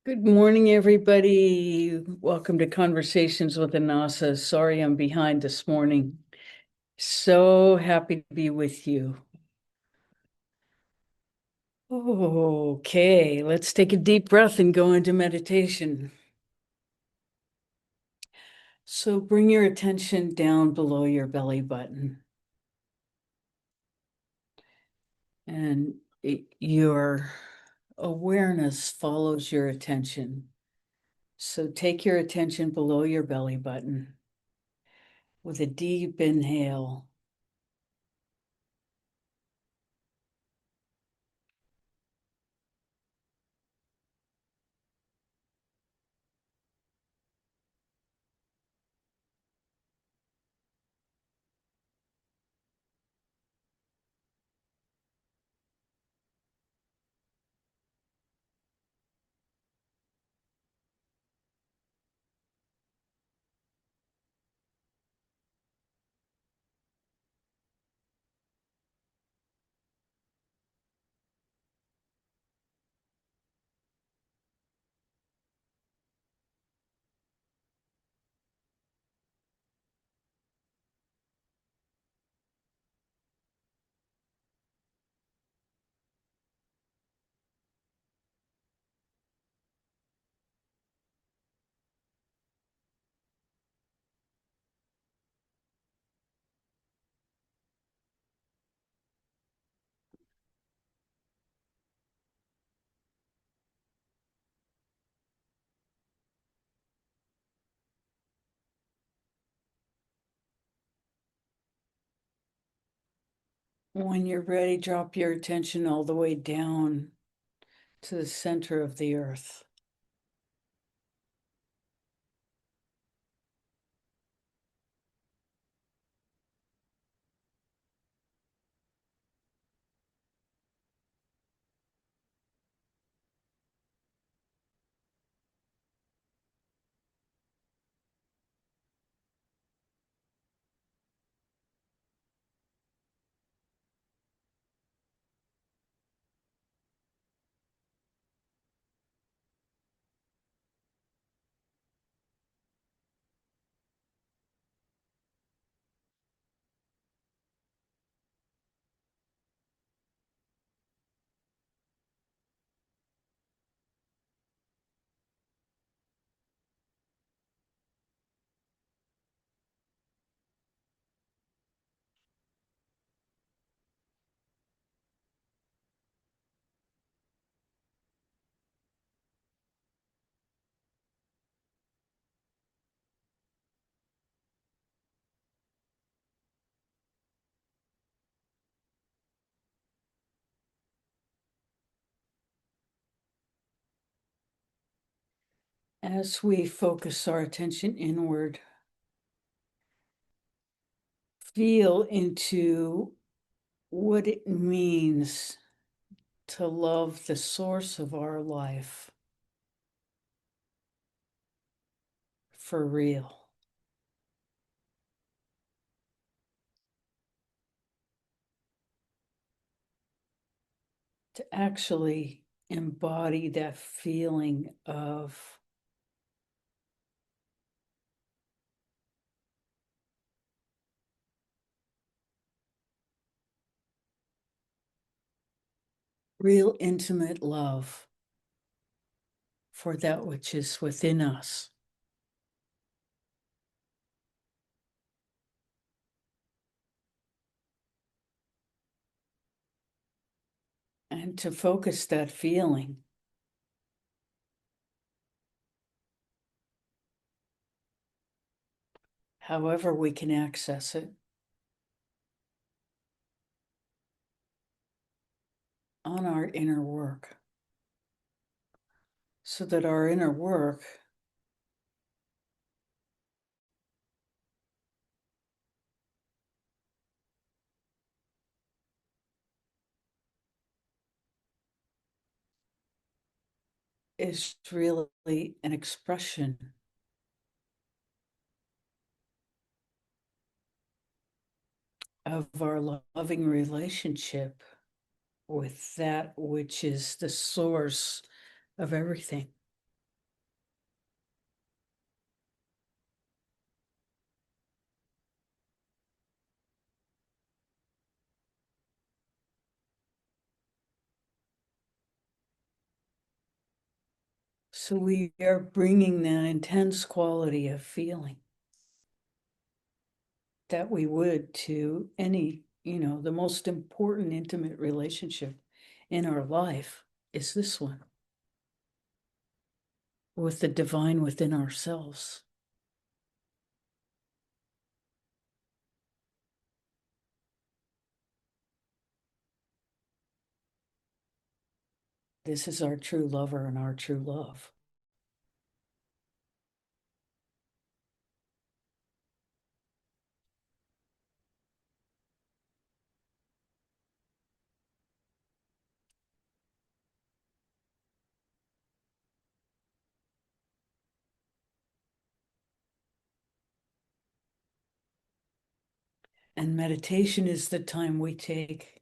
Good morning, everybody. Welcome to Conversations with Annassa. Sorry I'm behind this morning. So happy to be with you. Okay, let's take a deep breath and go into meditation. So bring your attention down below your belly button. And your awareness follows your attention. So take your attention below your belly button with a deep inhale. When you're ready, drop your attention all the way down to the center of the earth. As we focus our attention inward, feel into what it means to love the source of our life for real. To actually embody that feeling of real intimate love for that which is within us. And to focus that feeling, however we can access it, on our inner work, so that our inner work is really an expression of our loving relationship with that which is the source of everything. So we are bringing that intense quality of feeling that we would to any, the most important intimate relationship in our life is this one with the divine within ourselves. This is our true lover and our true love. And meditation is the time we take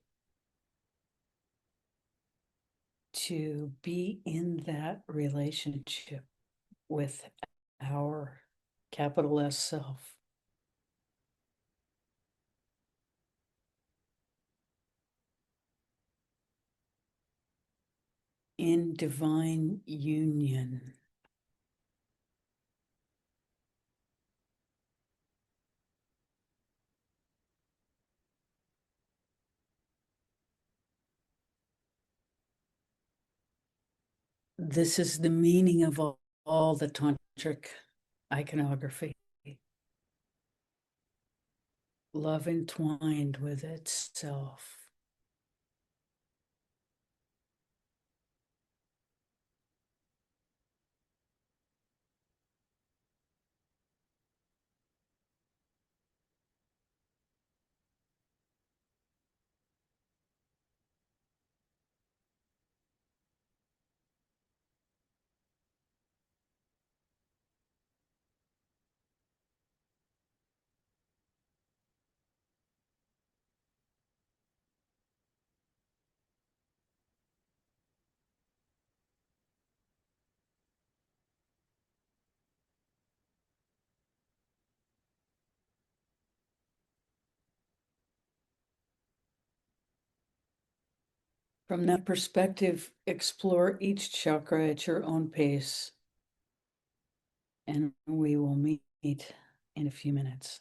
to be in that relationship with our capital S self. In divine union. This is the meaning of all the tantric iconography. Love entwined with itself. From that perspective, explore each chakra at your own pace, and we will meet in a few minutes.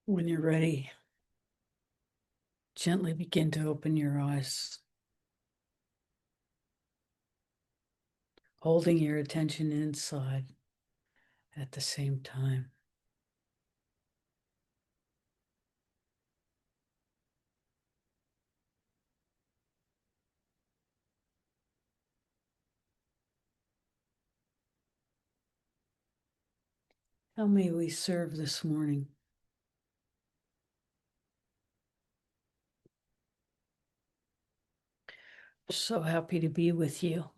When you're ready, gently begin to open your eyes, holding your attention inside at the same time. How may we serve this morning? So happy to be with you.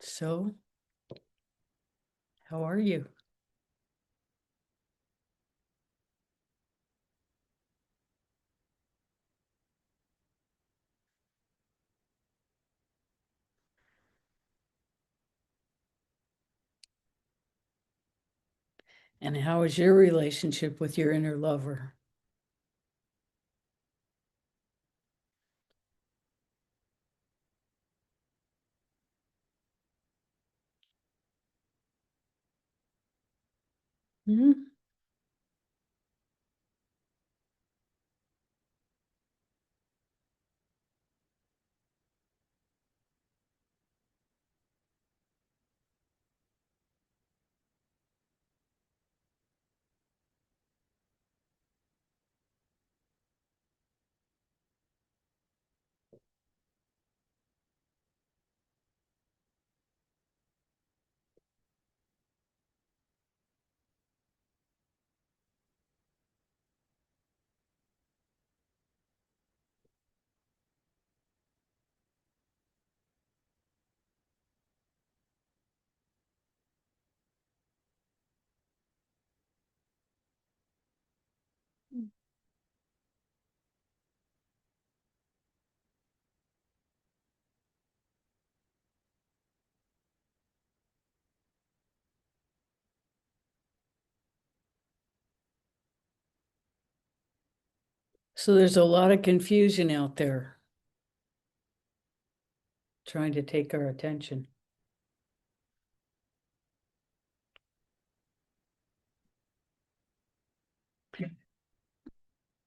So, how are you? And how is your relationship with your inner lover? Hmm? So there's a lot of confusion out there trying to take our attention.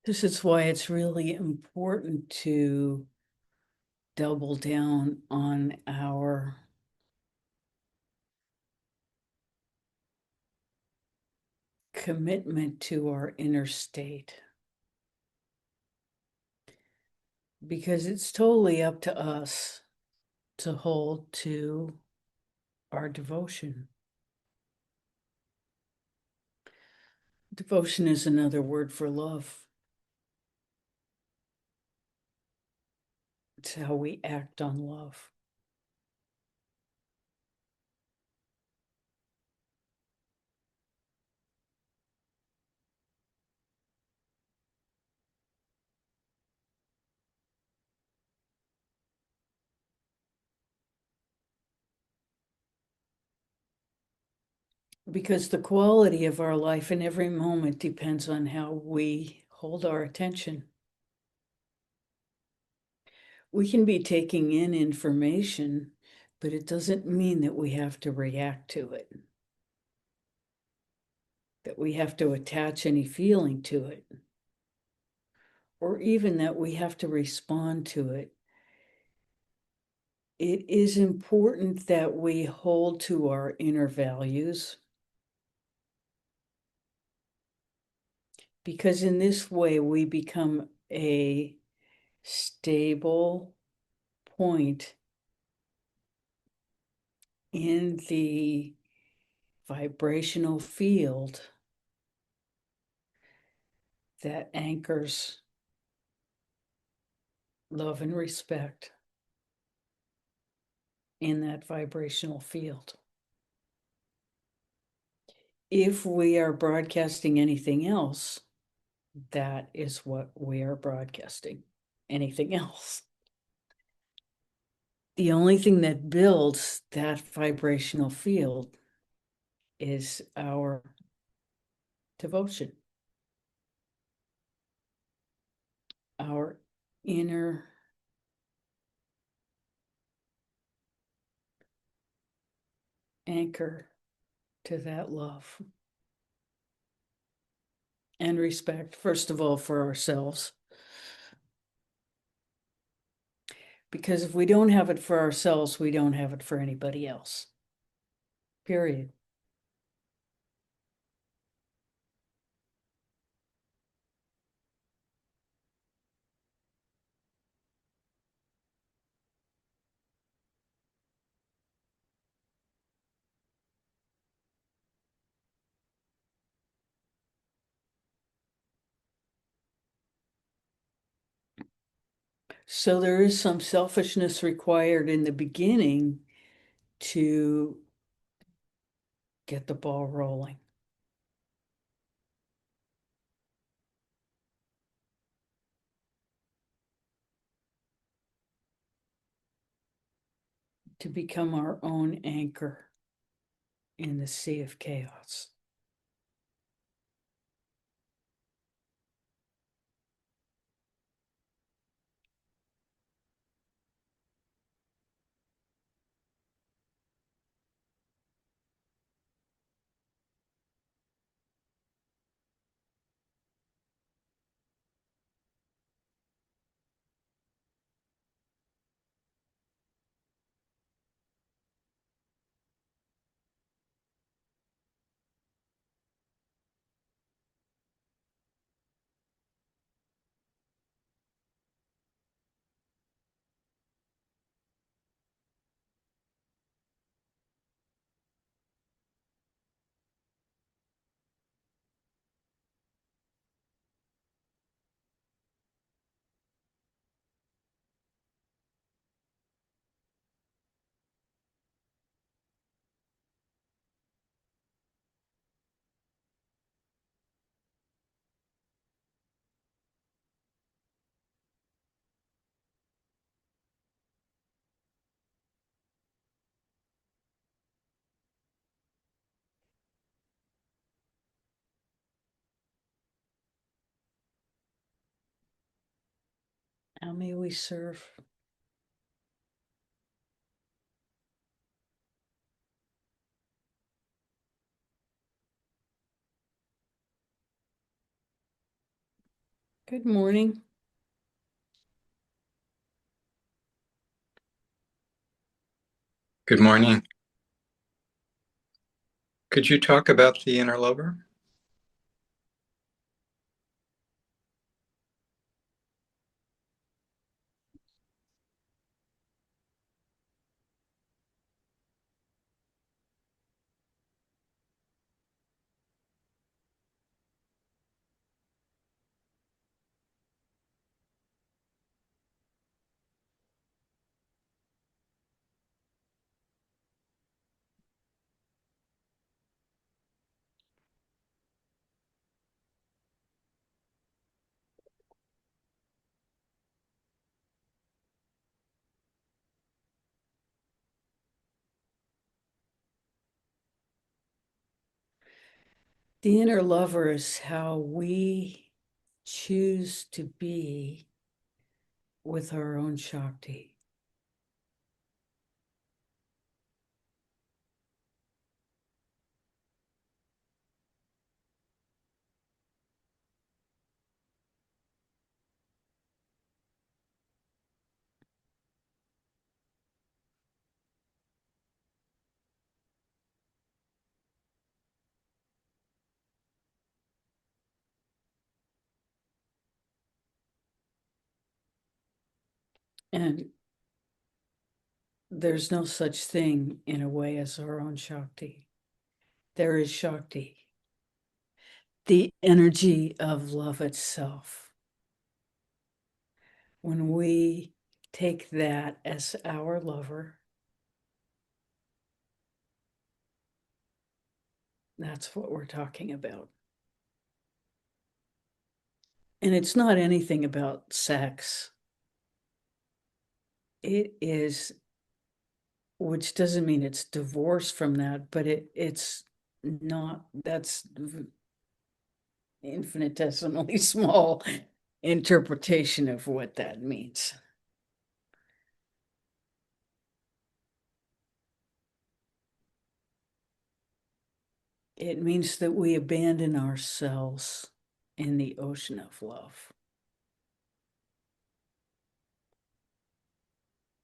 This is why it's really important to double down on our commitment to our inner state. Because it's totally up to us to hold to our devotion. Devotion is another word for love. It's how we act on love. Because the quality of our life in every moment depends on how we hold our attention. We can be taking in information, but it doesn't mean that we have to react to it, that we have to attach any feeling to it, or even that we have to respond to it. It is important that we hold to our inner values, because in this way we become a stable point in the vibrational field that anchors love and respect in that vibrational field. If we are broadcasting anything else, that is what we are broadcasting. Anything else. The only thing that builds that vibrational field is our devotion, our inner anchor to that love and respect, first of all, for ourselves. Because if we don't have it for ourselves, we don't have it for anybody else. Period. So there is some selfishness required in the beginning to get the ball rolling. To become our own anchor in the sea of chaos. How may we serve? Good morning. Good morning. Could you talk about the inner lover? The inner lover is how we choose to be with our own Shakti. And there's no such thing in a way as our own Shakti. There is Shakti, the energy of love itself. When we take that as our lover, that's what we're talking about. And it's not anything about sex. It is, which doesn't mean it's divorced from that, but it's not, that's infinitesimally small interpretation of what that means. It means that we abandon ourselves in the ocean of love.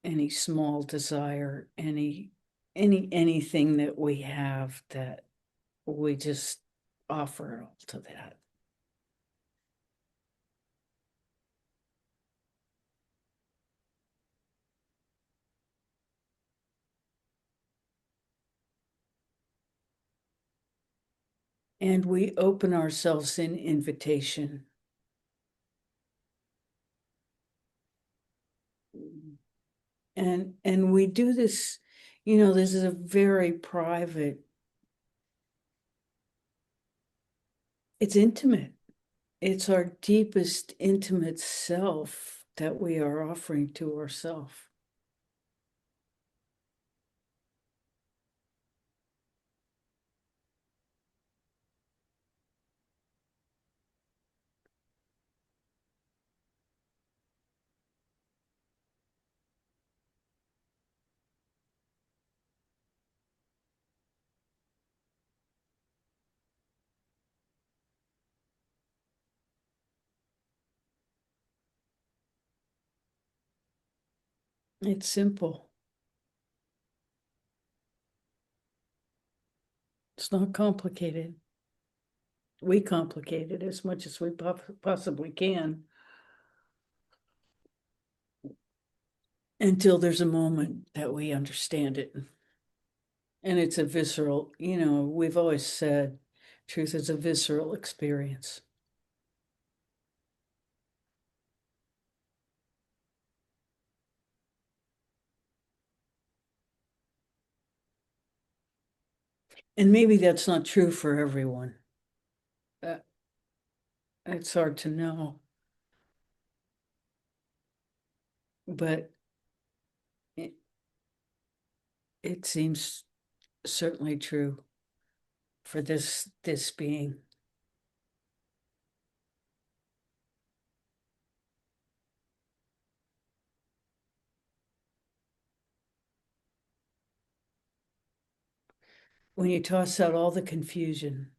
Any small desire, anything that we have, that we just offer it all to that. And we open ourselves in invitation. And we do this, this is a very private, it's intimate. It's our deepest intimate self that we are offering to ourselves. It's simple. It's not complicated. We complicate it as much as we possibly can until there's a moment that we understand it. And it's a visceral, we've always said truth is a visceral experience. And maybe that's not true for everyone. Uh, it's hard to know. But it, it seems certainly true for this being. when you toss out all the confusion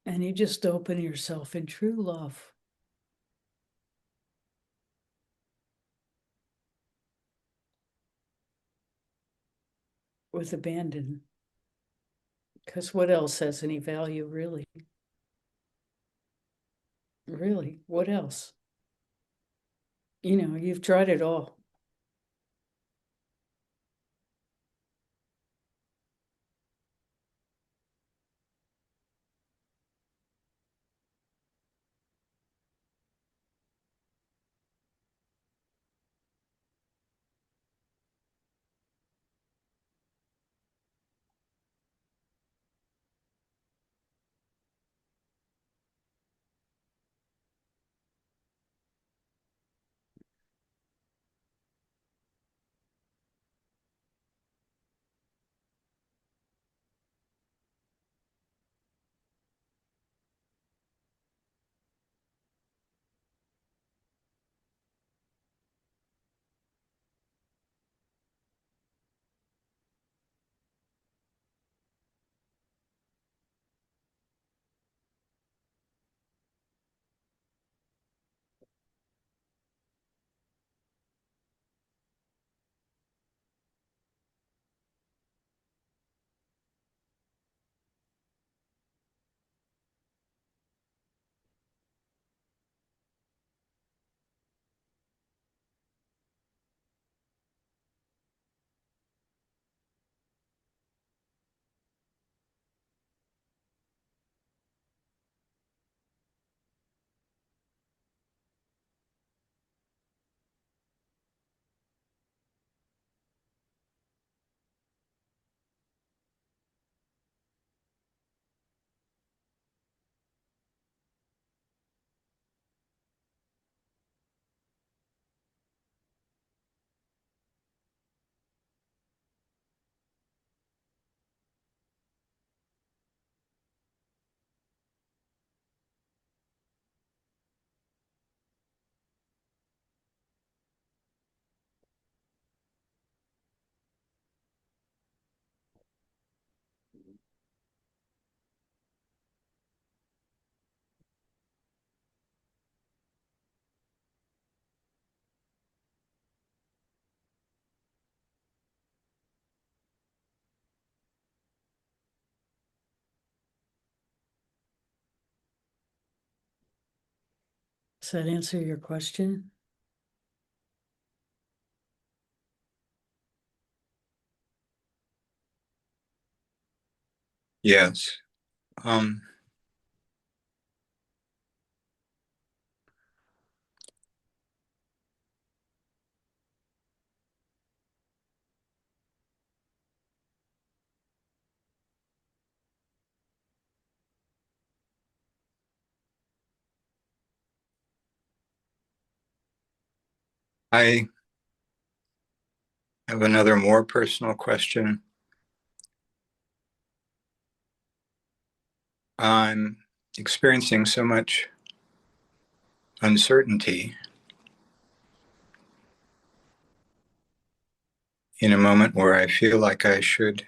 and you just open yourself in true love. With abandon. Because what else has any value, really? Really, what else? You've tried it all. Does that answer your question? Yes. Um, I have another more personal question. I'm experiencing so much uncertainty in a moment where I feel like I should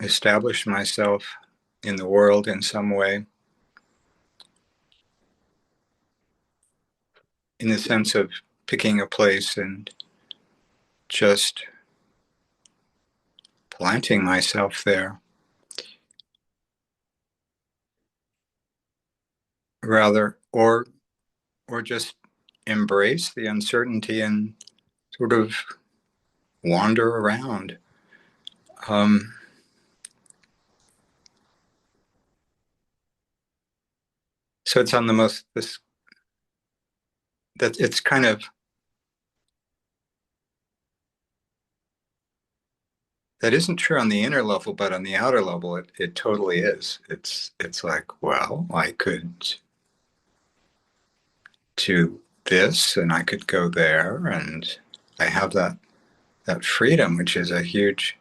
establish myself in the world in some way, in the sense of picking a place and just planting myself there, rather, or just embrace the uncertainty and sort of wander around. Um, so it's on the most this that it's kind of that isn't true on the inner level, but on the outer level, it totally is. It's like, well, I could do this, and I could go there, and I have that freedom, which is a huge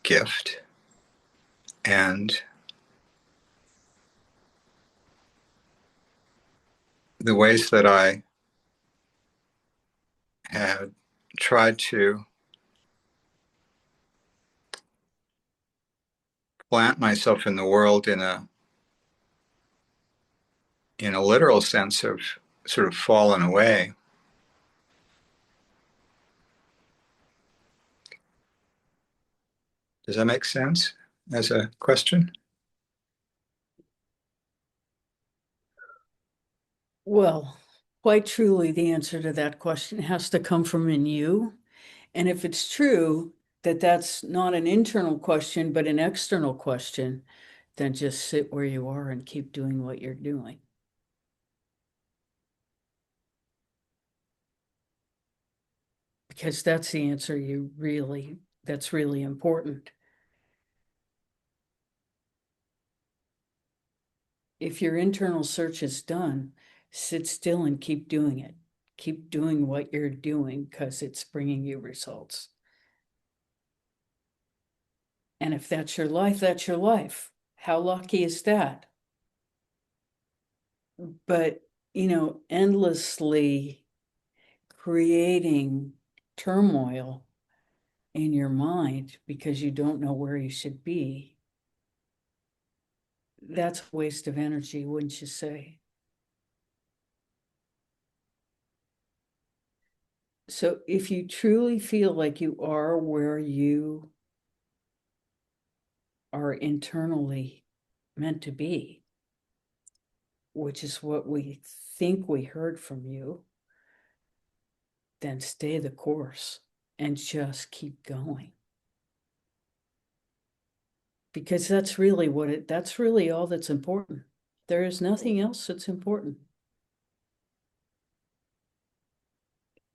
gift. And the ways that I had try to plant myself in the world in a literal sense of sort of fallen away. Does that make sense as a question? Well, quite truly, the answer to that question has to come from in you. And if it's true that that's not an internal question, but an external question, then just sit where you are and keep doing what you're doing. Because that's the answer that's really important. If your internal search is done, sit still and keep doing it. Keep doing what you're doing because it's bringing you results. And if that's your life, that's your life. How lucky is that? But, endlessly creating turmoil in your mind because you don't know where you should be, that's a waste of energy, wouldn't you say? So if you truly feel like you are where you are internally meant to be, which is what we think we heard from you, then stay the course and just keep going. Because that's really that's really all that's important. There is nothing else that's important.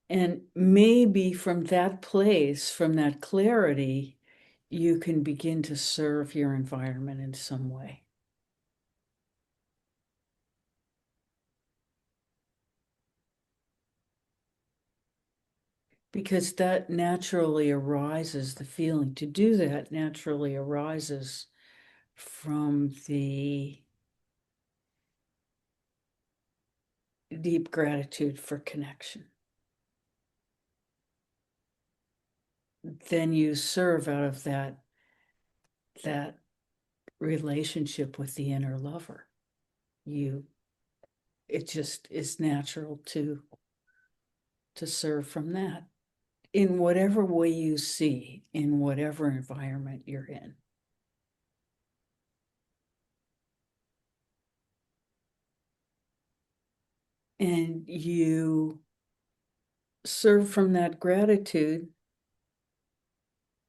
And maybe from that place, from that clarity, you can begin to serve your environment in some way. Because that naturally arises, the feeling to do that naturally arises from the deep gratitude for connection. Then you serve out of that relationship with the inner lover. It just is natural to serve from that in whatever way you see, in whatever environment you're in. And you serve from that gratitude,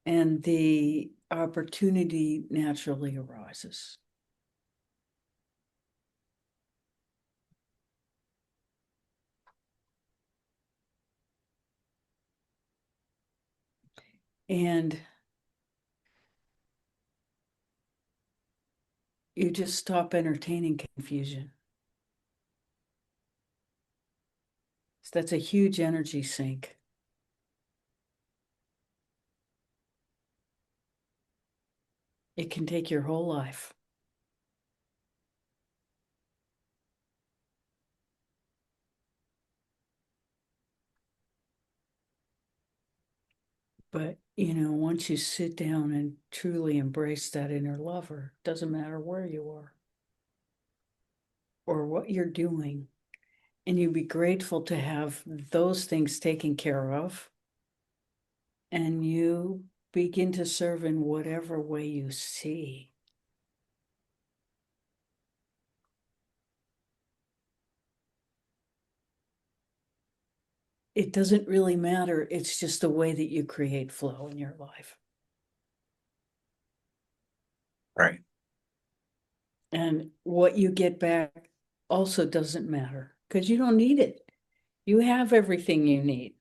and the opportunity naturally arises. And you just stop entertaining confusion. So that's a huge energy sink. It can take your whole life. But, once you sit down and truly embrace that inner lover, doesn't matter where you are or what you're doing, and you be grateful to have those things taken care of, and you begin to serve in whatever way you see. It doesn't really matter. It's just the way that you create flow in your life. Right. And what you get back also doesn't matter because you don't need it. You have everything you need.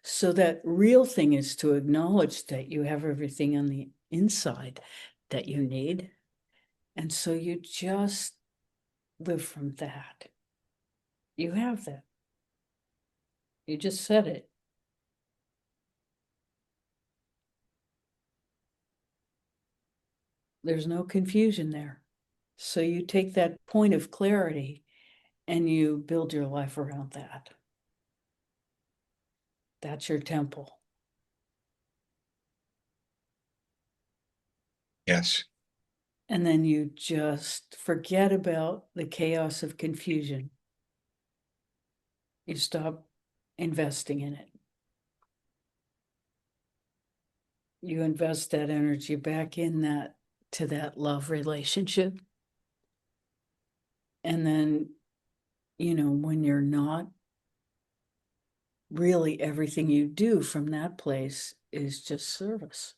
So that real thing is to acknowledge that you have everything on the inside that you need. And so you just live from that. You have that. You just said it. There's no confusion there. So you take that point of clarity and you build your life around that. That's your temple. Yes. And then you just forget about the chaos of confusion. You stop investing in it. You invest that energy back in that to that love relationship. And then, when you're not, really everything you do from that place is just service.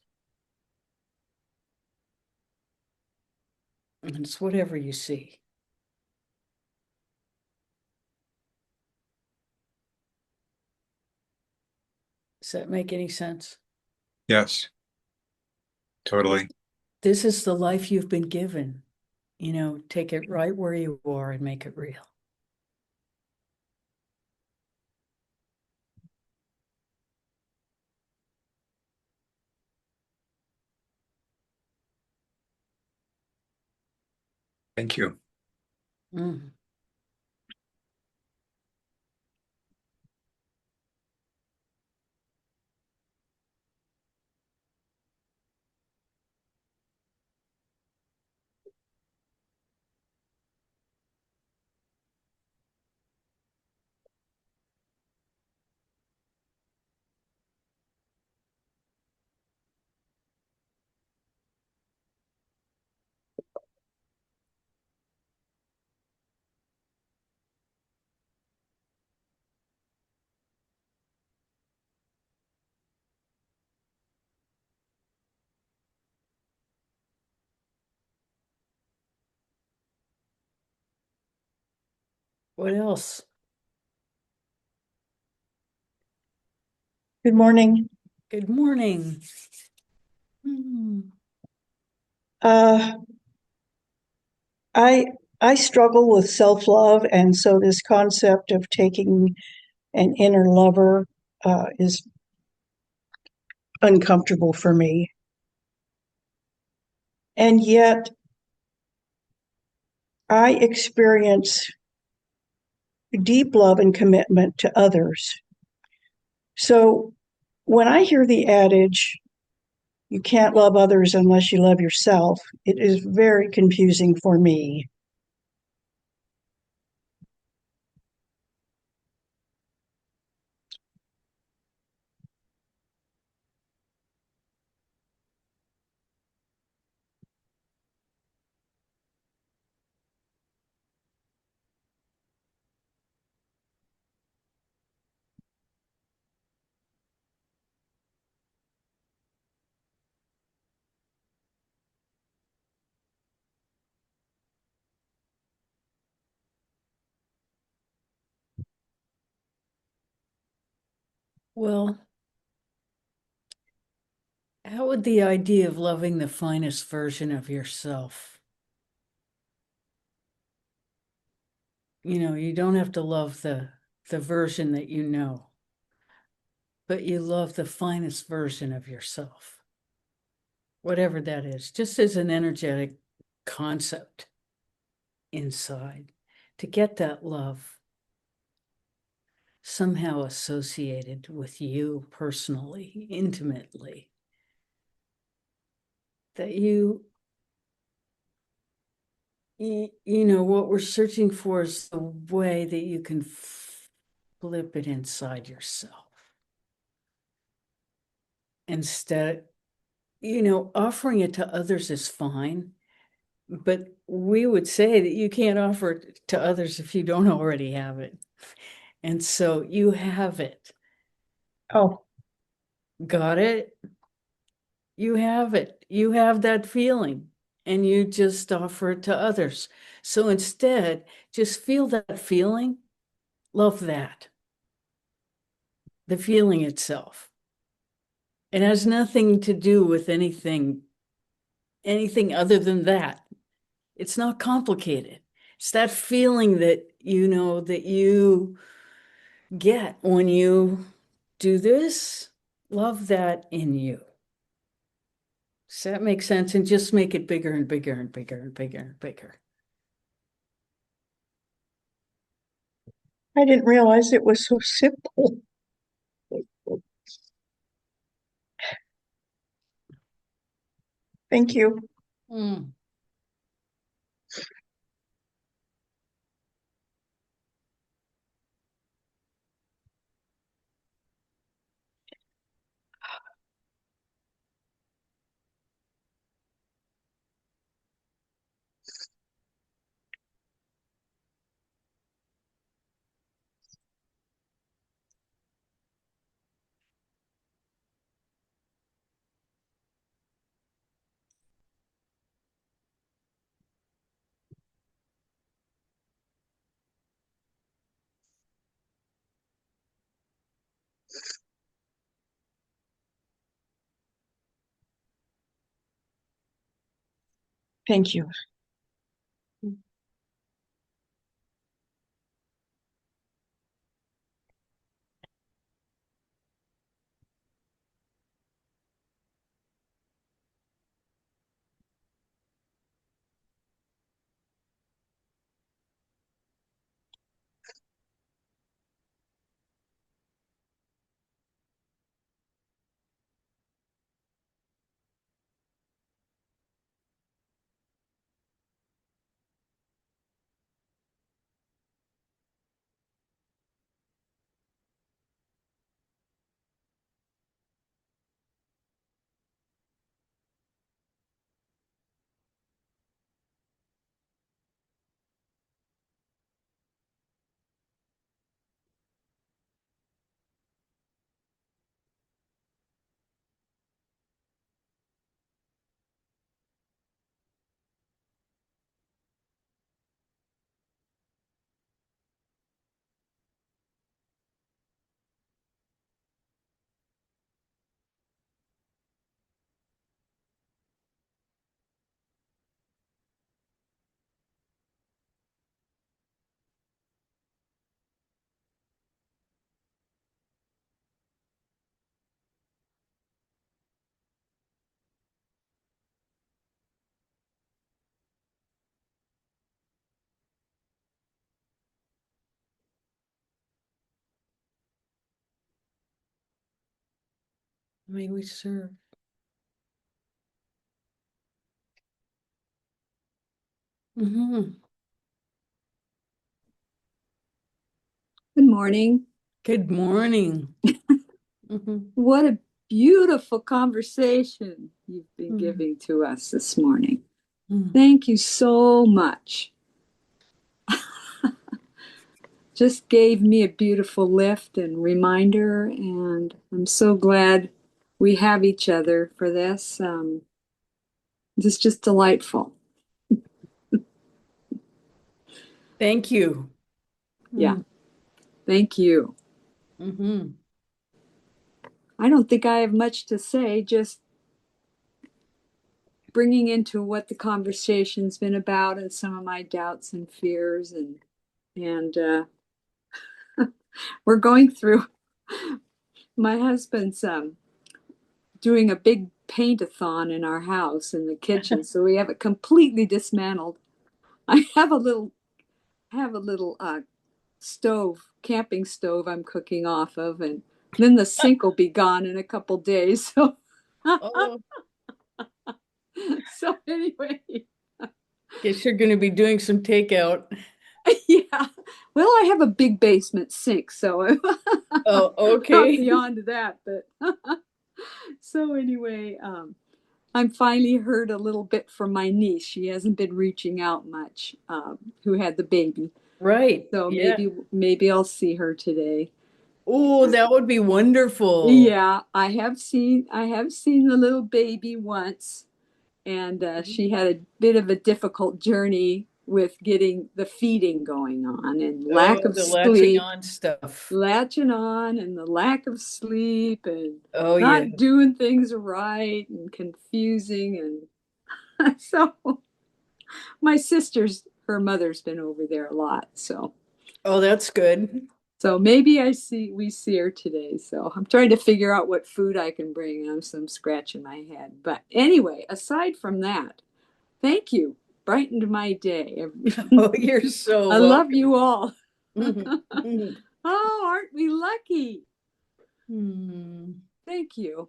And it's whatever you see. Does that make any sense? Yes. Totally. This is the life you've been given. Take it right where you are and make it real. Thank you. Mm. What else? Good morning. Good morning. Hmm. Uh, I I struggle with self-love, and so this concept of taking an inner lover is uncomfortable for me. And yet, I experience deep love and commitment to others. So, when I hear the adage, "You can't love others unless you love yourself," it is very confusing for me. Well, how would the idea of loving the finest version of yourself? You don't have to love the version that you know, but you love the finest version of yourself, whatever that is, just as an energetic concept inside, to get that love somehow associated with you personally, intimately, that what we're searching for is the way that you can flip it inside yourself. Instead, offering it to others is fine, but we would say that you can't offer it to others if you don't already have it. And so you have it. Oh, Got it? You have it. You have that feeling, and you just offer it to others. So instead, just feel that feeling, love that, the feeling itself. It has nothing to do with anything other than that. It's not complicated. It's that feeling that that you get when you do this. Love that in you. Does that make sense? And just make it bigger and bigger and bigger and bigger and bigger. I didn't realize it was so simple. Thank you. Mm. Thank you. May we serve. Mm-hmm. Good morning. Good morning. Mm-hmm. What a beautiful conversation you've been Mm-hmm. giving to us this morning. Mm-hmm. Thank you so much. Just gave me a beautiful lift and reminder, and I'm so glad we have each other for this. This is just delightful. Thank you. Yeah, thank you. Mm-hmm. I don't think I have much to say, just bringing into what the conversation's been about and some of my doubts and fears and we're going through my husband's doing a big paint-a-thon in our house in the kitchen, so we have it completely dismantled. I have a little stove, camping stove I'm cooking off of, and then the sink will be gone in a couple days. So Oh, so anyway, guess you're going to be doing some takeout. yeah. Well, I have a big basement sink, so I'm Oh, not okay. beyond that, but so anyway, I'm finally heard a little bit from my niece. She hasn't been reaching out much, who had the baby. Right. So Yeah. maybe I'll see her today. Oh, that would be wonderful. Yeah, I have seen the little baby once, and she had a bit of a difficult journey with getting the feeding going on and lack Oh, of the latching sleep, on stuff. latching on, and the lack of sleep, and Oh, yeah. not doing things right, and confusing, and so my her mother's been over there a lot, Oh, that's good. so maybe we see her today. So I'm trying to figure out what food I can bring. I'm some scratching my head. But anyway, aside from that, thank you. Brightened my day. Oh, you're so I love welcome. you all. Mhm. Oh, aren't we lucky? Hmm. Thank you.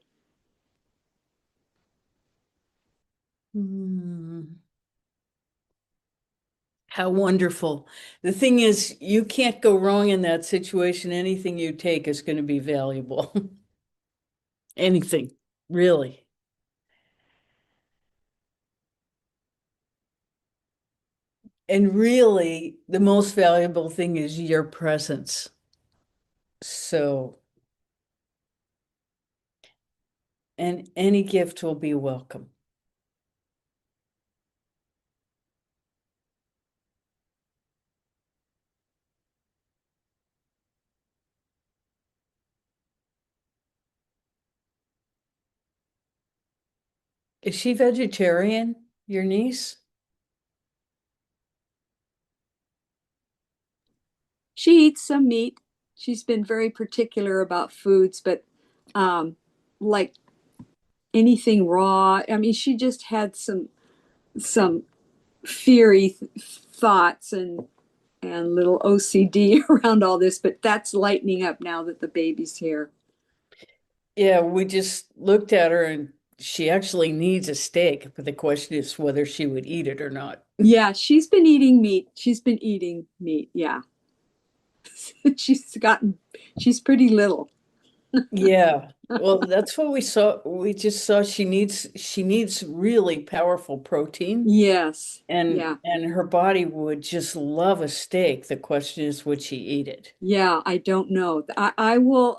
Hmm. How wonderful. The thing is, you can't go wrong in that situation. Anything you take is going to be valuable. Anything, really. And really, the most valuable thing is your presence. So, and any gift will be welcome. Is she vegetarian, your niece? She eats some meat. She's been very particular about foods, but like anything raw. I mean, she just had some fiery thoughts and little OCD around all this, but that's lightening up now that the baby's here. Yeah, we just looked at her and she actually needs a steak, but the question is whether she would eat it or not. Yeah, she's been eating meat. She's been eating meat. Yeah. She's pretty little. Yeah. Well, that's what we saw. We just saw she needs really powerful protein Yes. and Yeah. and her body would just love a steak. The question is, would she eat it? Yeah. I don't know. I will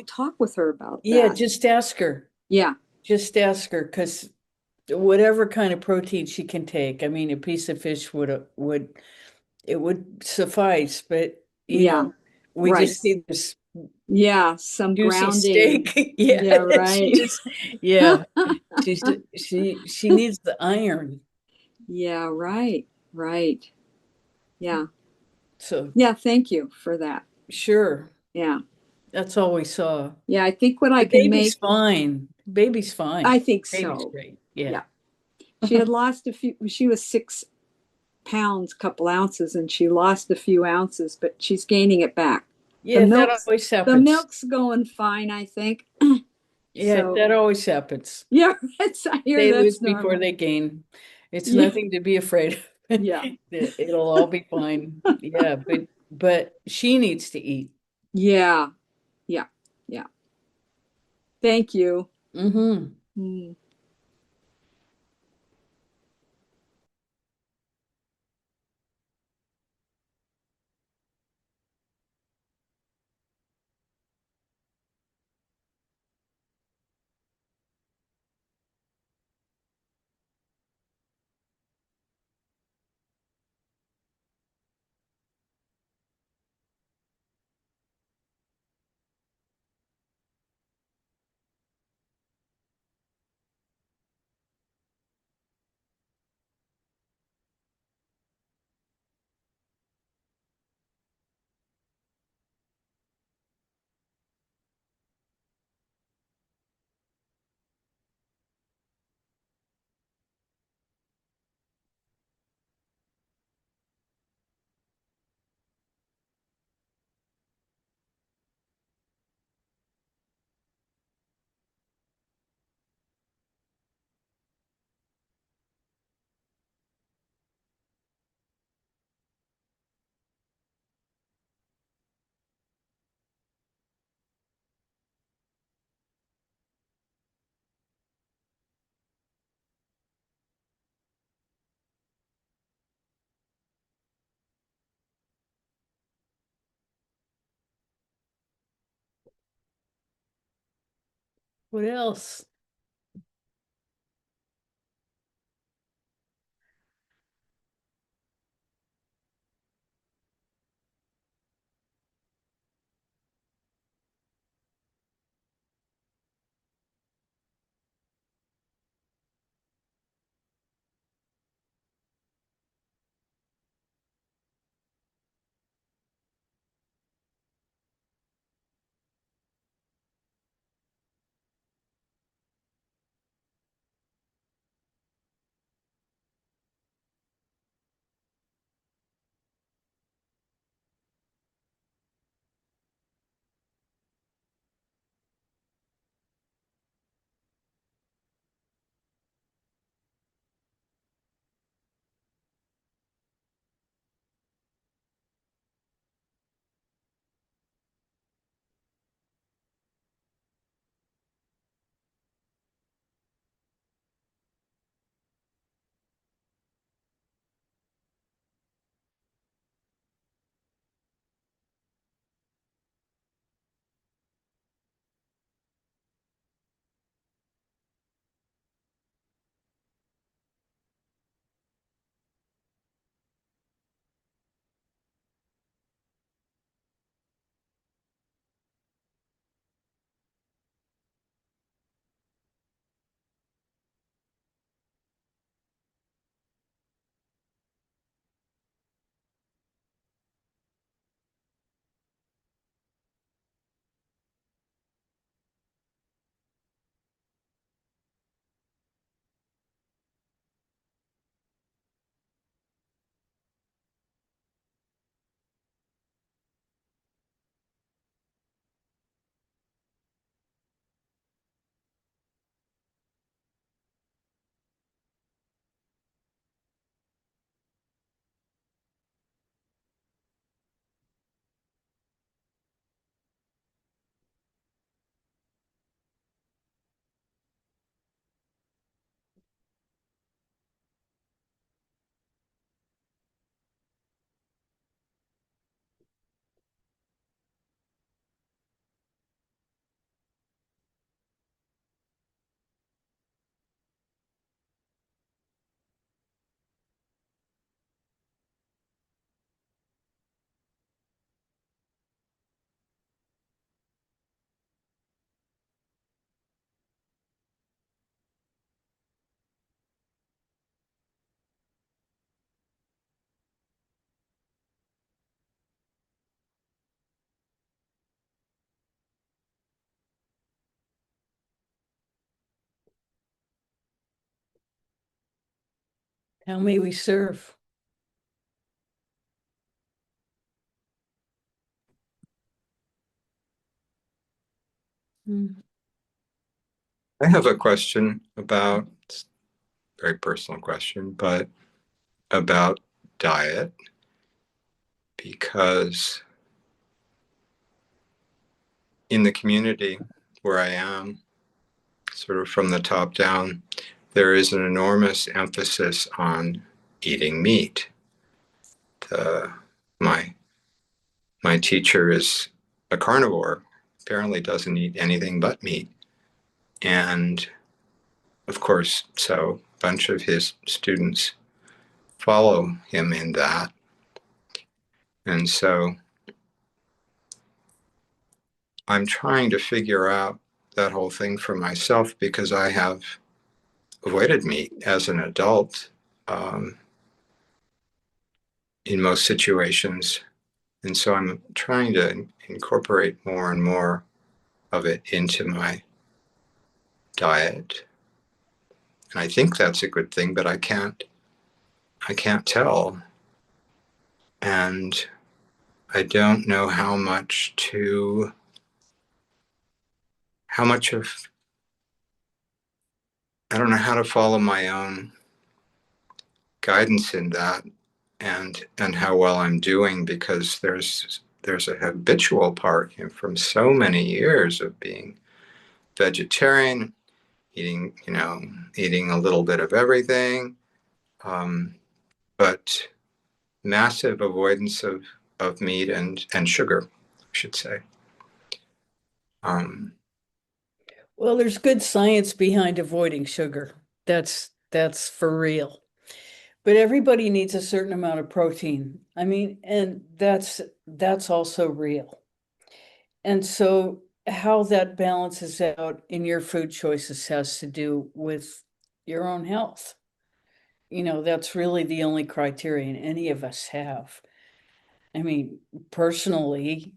talk with her about Yeah, that. just ask her. Yeah. Just ask her because whatever kind of protein she can take. I mean, a piece of fish would it would suffice, but Yeah. we Right. just need this Yeah. Some juicy grounding. steak. Yeah, Yeah. she Right. just yeah, she needs the iron. Yeah. Right. Right. Yeah. So Yeah. Thank you for that. sure, Yeah. that's all we saw. Yeah. I think what I The can baby's make, fine. Baby's fine. I think Baby's so. great. Yeah. Yeah. She had lost a few, she was 6 pounds, couple ounces, and she lost a few ounces, but she's gaining it back. The Yeah, that milk's always the happens. milk's going fine, I think. Yeah, So that always happens. yeah, I hear They lose that's before normal. they gain. It's Yeah, nothing to be afraid of. yeah, It'll all be fine. Yeah, but she needs to eat. yeah, yeah, yeah. Thank you. Mm-hmm. Mm. What else? How may we serve? Hmm. I have a question about, very personal question, but about diet, because in the community where I am, sort of from the top down, there is an enormous emphasis on eating meat. The, my my teacher is a carnivore, apparently doesn't eat anything but meat. And of course, so a bunch of his students follow him in that. And so I'm trying to figure out that whole thing for myself because I have avoided meat as an adult in most situations. And so I'm trying to incorporate more and more of it into my diet. And I think that's a good thing, but I can't tell. And I don't know how much of, I don't know how to follow my own guidance in that and how well I'm doing, because there's a habitual part from so many years of being vegetarian, eating a little bit of everything, but massive avoidance of meat and sugar, I should say. Well, there's good science behind avoiding sugar. That's for real. But everybody needs a certain amount of protein. I mean, and that's also real. And so how that balances out in your food choices has to do with your own health. That's really the only criterion any of us have. I mean, personally,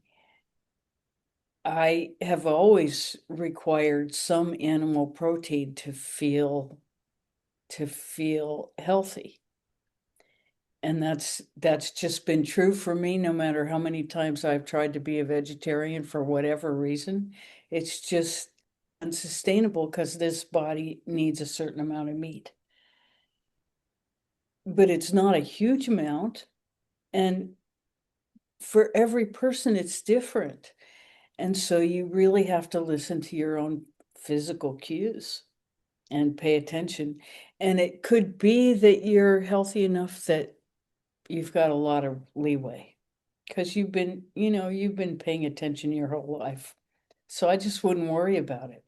I have always required some animal protein to feel healthy. And that's just been true for me no matter how many times I've tried to be a vegetarian for whatever reason. It's just unsustainable because this body needs a certain amount of meat. But it's not a huge amount, and for every person it's different. And so you really have to listen to your own physical cues and pay attention. And it could be that you're healthy enough that you've got a lot of leeway because you've been paying attention your whole life. So I just wouldn't worry about it.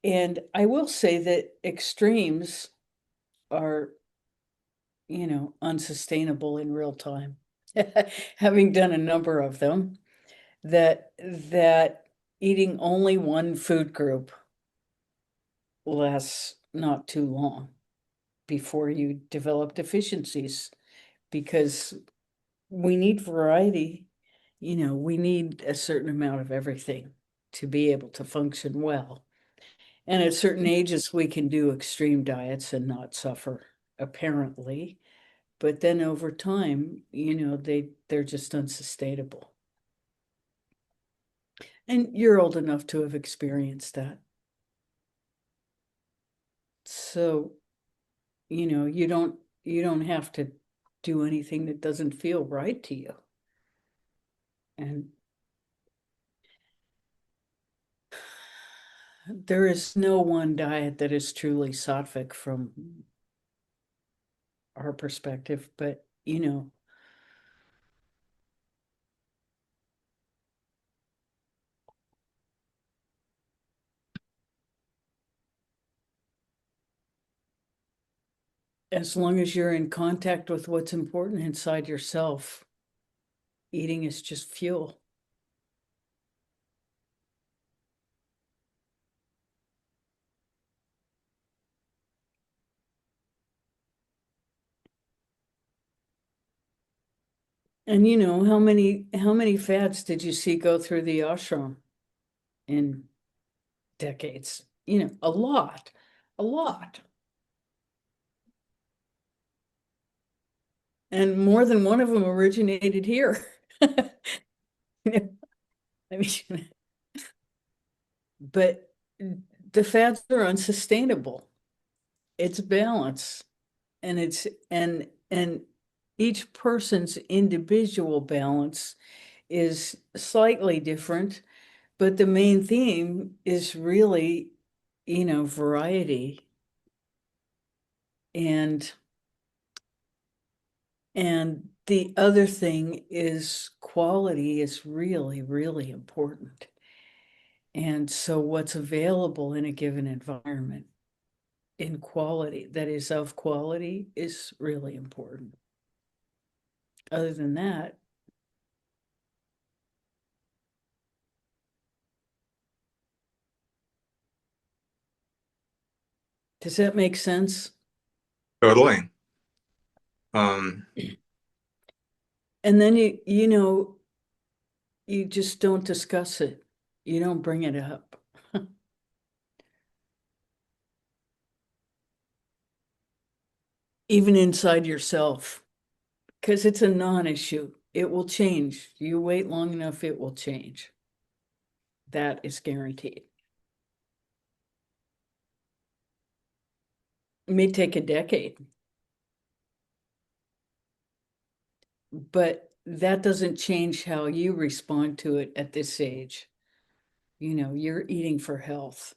And I will say that extremes are, unsustainable in real time. Having done a number of them, that eating only one food group lasts not too long before you develop deficiencies, because we need variety. We need a certain amount of everything to be able to function well. And at certain ages, we can do extreme diets and not suffer, apparently. But then over time, they're just unsustainable. And you're old enough to have experienced that. So, you don't have to do anything that doesn't feel right to you. And there is no one diet that is truly sattvic from our perspective, but as long as you're in contact with what's important inside yourself, eating is just fuel. And how many fads did you see go through the ashram in decades? A lot, a lot. And more than one of them originated here. You know, I mean, but the fads are unsustainable. It's balance, and and each person's individual balance is slightly different, but the main theme is really, variety. And the other thing is quality is really, really important. And so what's available in a given environment in quality, that is of quality, is really important. Other than that, does that make sense? Totally. And then you just don't discuss it. You don't bring it up. Even inside yourself, because it's a non-issue. It will change. You wait long enough, it will change. That is guaranteed. It may take a decade, but that doesn't change how you respond to it at this age. You're eating for health.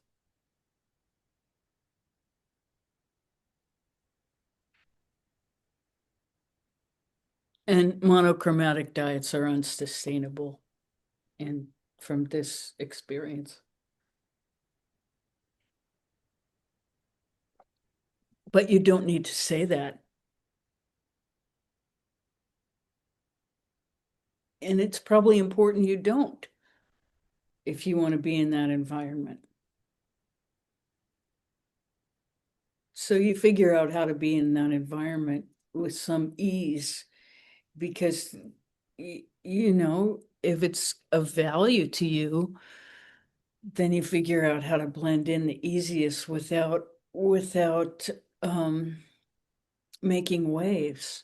And monochromatic diets are unsustainable from this experience. But you don't need to say that. And it's probably important you don't, if you want to be in that environment. So you figure out how to be in that environment with some ease, because, if it's of value to you, then you figure out how to blend in the easiest without making waves,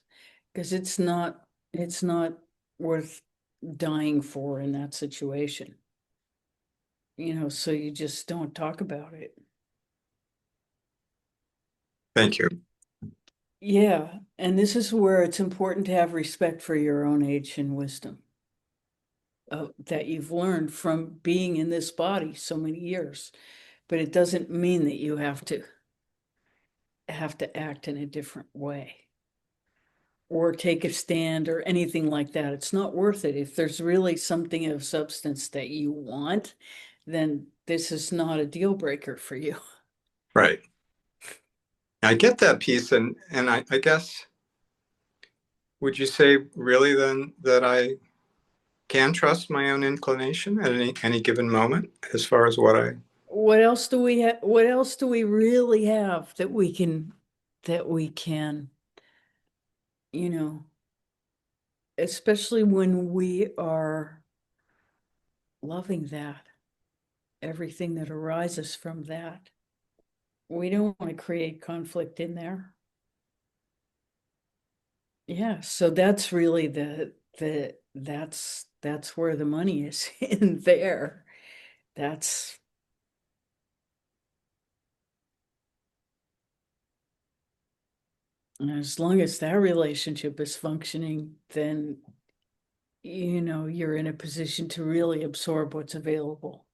because it's not worth dying for in that situation. So you just don't talk about it. Thank you. Yeah, and this is where it's important to have respect for your own age and wisdom that you've learned from being in this body so many years. But it doesn't mean that you have to act in a different way or take a stand or anything like that. It's not worth it. If there's really something of substance that you want, then this is not a deal breaker for you. Right. I get that piece, and I guess, would you say really then that I can trust my own inclination at any given moment as far as what I... What else do we have? What else do we really have that we can, you know, especially when we are loving that, everything that arises from that. We don't want to create conflict in there. Yeah, so that's really that's where the money is in there. That's as long as that relationship is functioning, then you're in a position to really absorb what's available.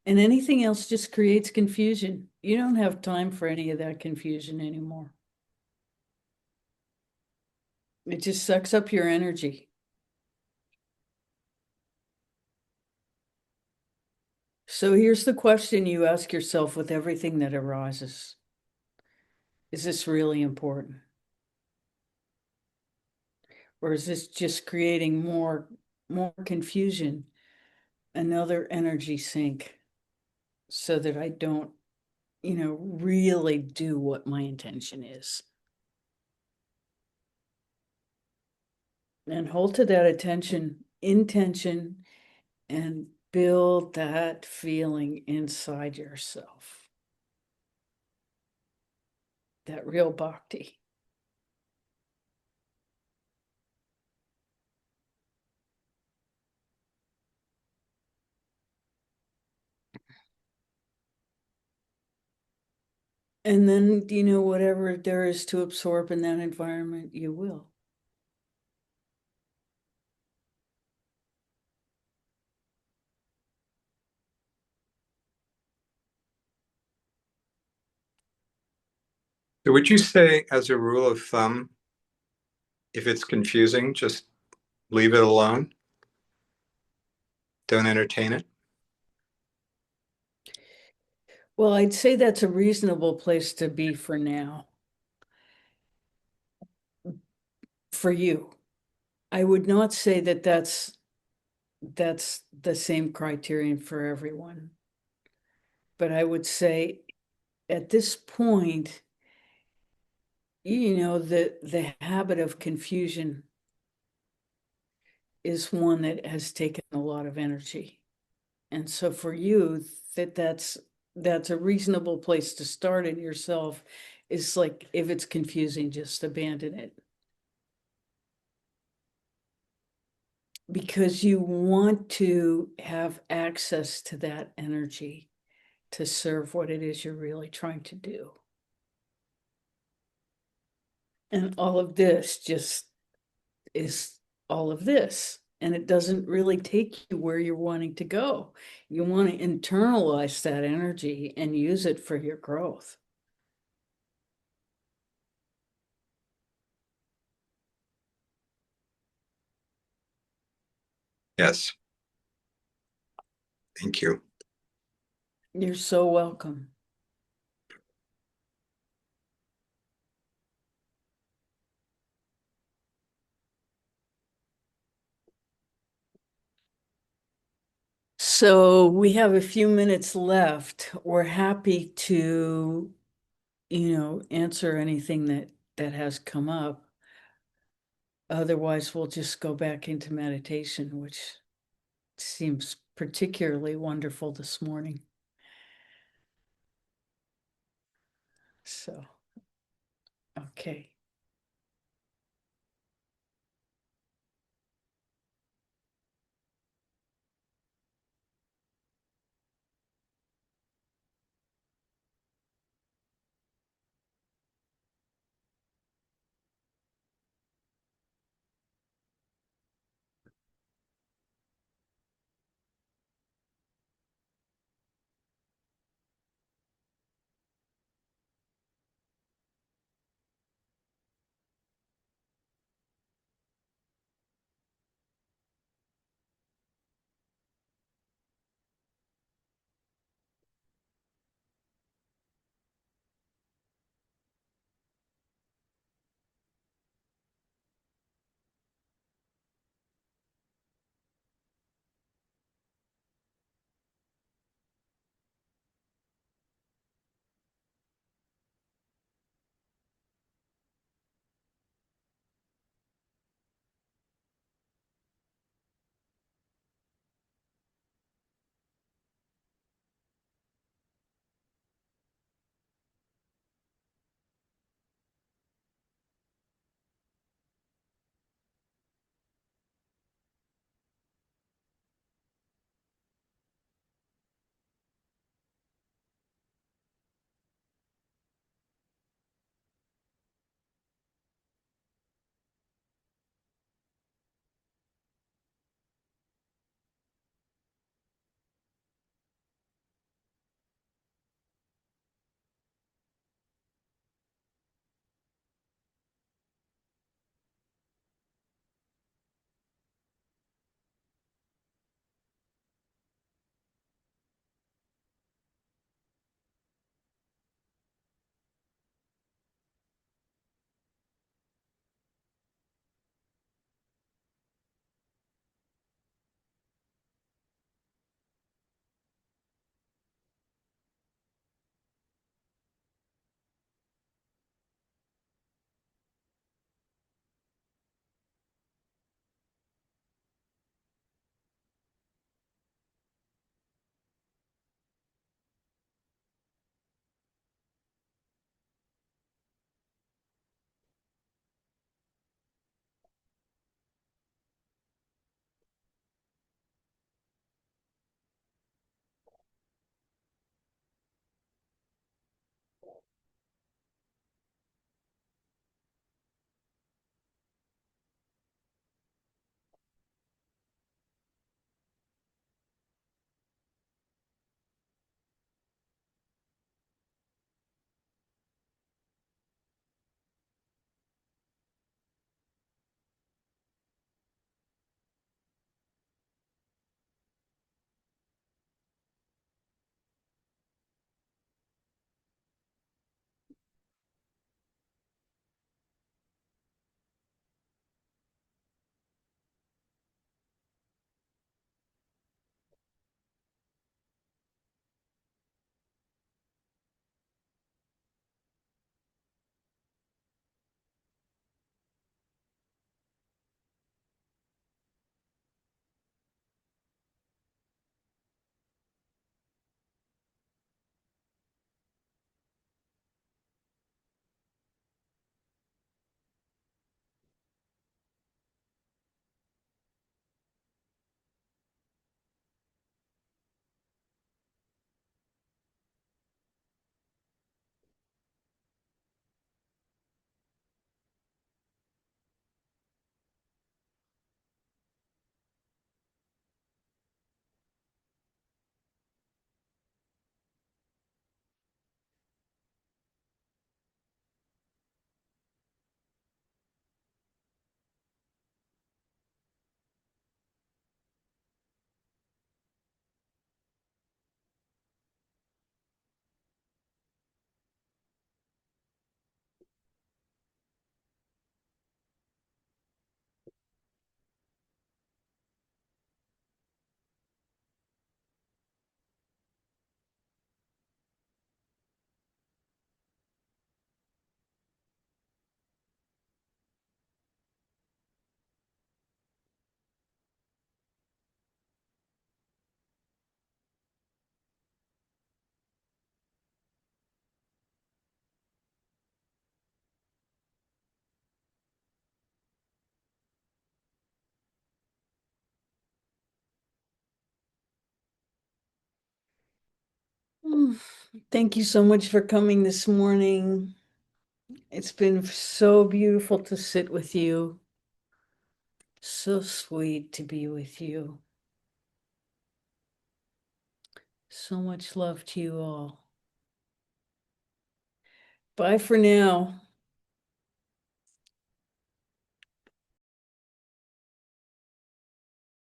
And anything else just creates confusion. You don't have time for any of that confusion anymore. It just sucks up your energy. So here's the question you ask yourself with everything that arises. Is this really important? Or is this just creating more confusion, another energy sink, so that I don't, really do what my intention is? And hold to that intention, and build that feeling inside yourself. That real bhakti. And then, whatever there is to absorb in that environment, you will. So would you say, as a rule of thumb, if it's confusing, just leave it alone? Don't entertain it? Well, I'd say that's a reasonable place to be for now. For you. I would not say that that's the same criterion for everyone. But I would say at this point, the habit of confusion is one that has taken a lot of energy. And so for you, that's a reasonable place to start in yourself. Is like, if it's confusing, just abandon it. Because you want to have access to that energy to serve what it is you're really trying to do. And all of this just is all of this. And it doesn't really take you where you're wanting to go. You want to internalize that energy and use it for your growth. Yes. Thank you. You're so welcome. So we have a few minutes left. We're happy to, answer anything that has come up. Otherwise, we'll just go back into meditation, which seems particularly wonderful this morning. So, okay. Thank you so much for coming this morning. It's been so beautiful to sit with you. So sweet to be with you. So much love to you all. Bye for now.